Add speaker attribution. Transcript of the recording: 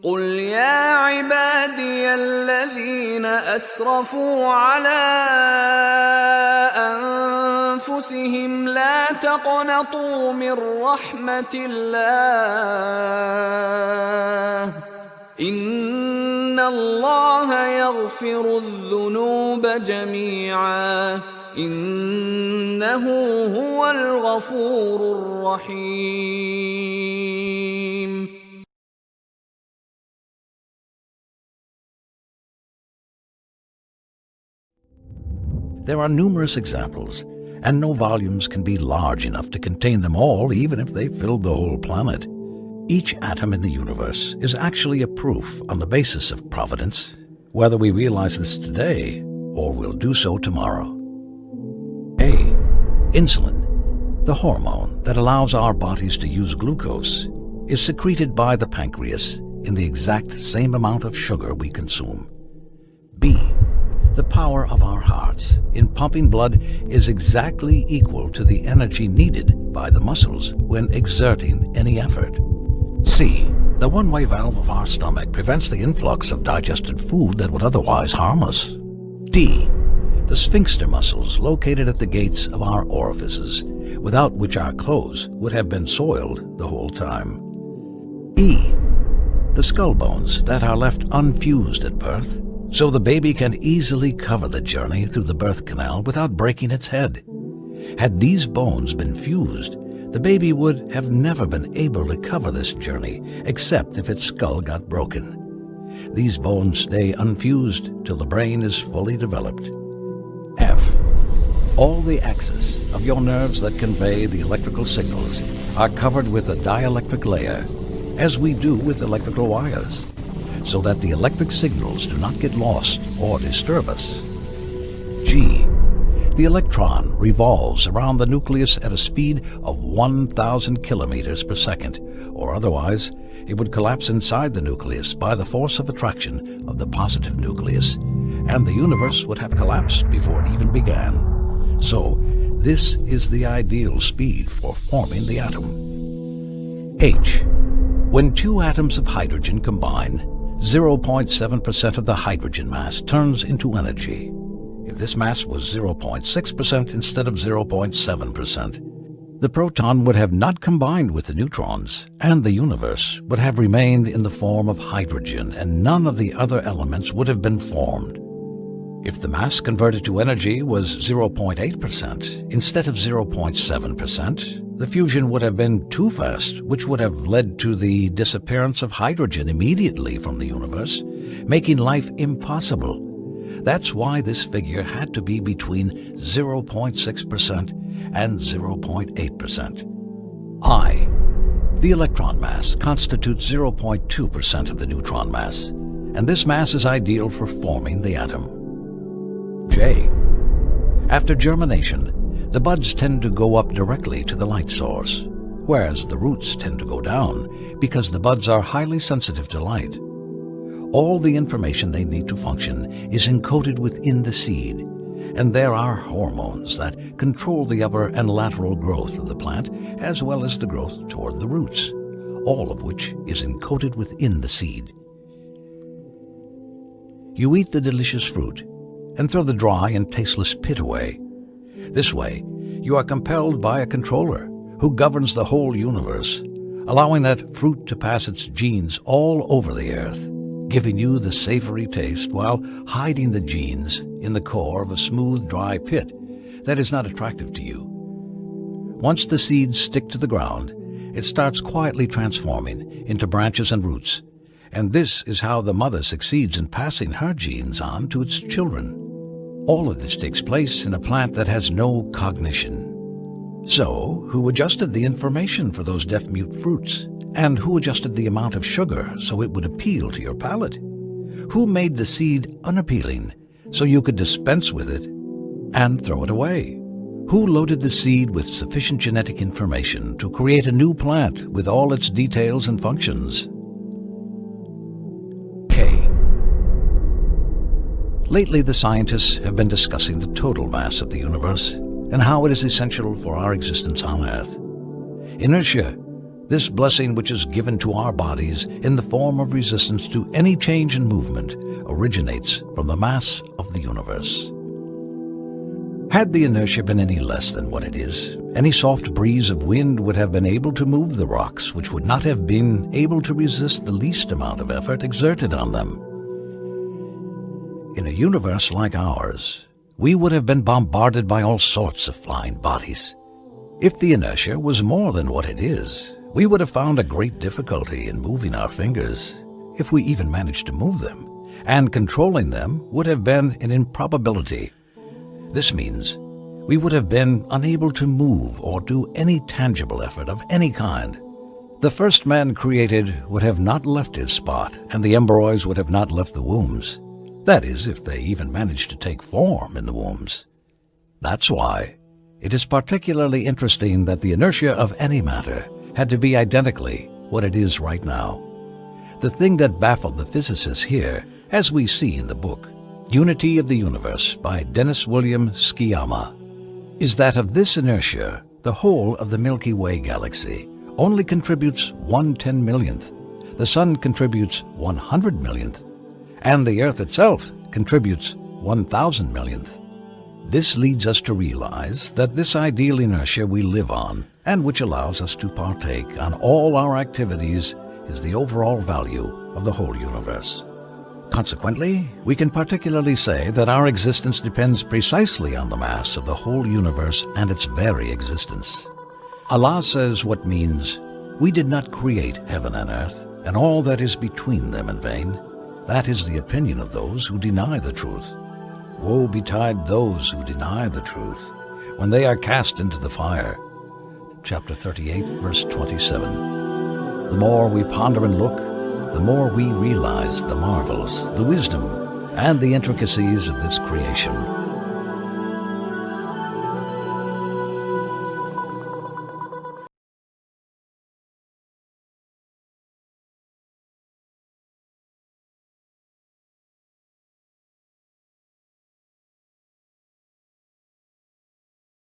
Speaker 1: قل يا عبادي الذين أسرفوا على أنفسهم لا تقنطوا من رحمة الله إن الله يغفر الذنوب جميعا إنه هو الغفور الرحيم.
Speaker 2: There are numerous examples, and no volumes can be large enough to contain them all, even if they filled the whole planet. Each atom in the universe is actually a proof on the basis of providence, whether we realize this today or will do so tomorrow. A. Insulin, the hormone that allows our bodies to use glucose, is secreted by the pancreas in the exact same amount of sugar we consume. B. The power of our hearts in pumping blood is exactly equal to the energy needed by the muscles when exerting any effort. C. The one-way valve of our stomach prevents the influx of digested food that would otherwise harm us. D. The sphincter muscles located at the gates of our orifices, without which our clothes would have been soiled the whole time. E. The skull bones that are left unfused at birth, so the baby can easily cover the journey through the birth canal without breaking its head. Had these bones been fused, the baby would have never been able to cover this journey except if its skull got broken. These bones stay unfused till the brain is fully developed. F. All the axes of your nerves that convey the electrical signals are covered with a dielectric layer, as we do with electrical wires, so that the electric signals do not get lost or disturb us. G. The electron revolves around the nucleus at a speed of 1,000 kilometers per second, or otherwise it would collapse inside the nucleus by the force of attraction of the positive nucleus, and the universe would have collapsed before it even began. So, this is the ideal speed for forming the atom. H. When two atoms of hydrogen combine, 0.7% of the hydrogen mass turns into energy. If this mass was 0.6% instead of 0.7%, the proton would have not combined with the neutrons, and the universe would have remained in the form of hydrogen, and none of the other elements would have been formed. If the mass converted to energy was 0.8% instead of 0.7%, the fusion would have been too fast, which would have led to the disappearance of hydrogen immediately from the universe, making life impossible. That's why this figure had to be between 0.6% and 0.8%. I. The electron mass constitutes 0.2% of the neutron mass, and this mass is ideal for forming the atom. J. After germination, the buds tend to go up directly to the light source, whereas the roots tend to go down because the buds are highly sensitive to light. All the information they need to function is encoded within the seed, and there are hormones that control the upper and lateral growth of the plant as well as the growth toward the roots, all of which is encoded within the seed. You eat the delicious fruit and throw the dry and tasteless pit away. This way, you are compelled by a controller who governs the whole universe, allowing that fruit to pass its genes all over the earth, giving you the savory taste while hiding the genes in the core of a smooth, dry pit that is not attractive to you. Once the seeds stick to the ground, it starts quietly transforming into branches and roots, and this is how the mother succeeds in passing her genes on to its children. All of this takes place in a plant that has no cognition. So, who adjusted the information for those deaf-mute fruits? And who adjusted the amount of sugar so it would appeal to your palate? Who made the seed unappealing so you could dispense with it and throw it away? Who loaded the seed with sufficient genetic information to create a new plant with all its details and functions? K. Lately, the scientists have been discussing the total mass of the universe and how it is essential for our existence on Earth. Inertia, This blessing, which is given to our bodies in the form of resistance to any change in movement, originates from the mass of the universe. Had the inertia been any less than what it is, any soft breeze of wind would have been able to move the rocks, which would not have been able to resist the least amount of effort exerted on them. In a universe like ours, we would have been bombarded by all sorts of flying bodies. If the inertia was more than what it is, we would have found a great difficulty in moving our fingers, if we even managed to move them, and controlling them would have been an improbability. This means we would have been unable to move or do any tangible effort of any kind. The first man created would have not left his spot, and the embryos would have not left the wombs. That is, if they even managed to take form in the wombs. That's why it is particularly interesting that the inertia of any matter had to be identically what it is right now. The thing that baffled the physicists here, as we see in the book, Unity of the Universe by Dennis William Sciama, is that of this inertia, the whole of the Milky Way galaxy only contributes 1/10 millionth, the Sun contributes 100 millionth, and the Earth itself contributes 1,000 millionth. This leads us to realize that this ideal inertia we live on, and which allows us to partake on all our activities, is the overall value of the whole universe. Consequently, we can particularly say that our existence depends precisely on the mass of the whole universe and its very existence. Allah says what means, "We did not create heaven and earth, and all that is between them in vain." That is the opinion of those who deny the truth. Woe betide those who deny the truth, when they are cast into the fire. Chapter 38, verse 27. The more we ponder and look, the more we realize the marvels, the wisdom, and the intricacies of this creation.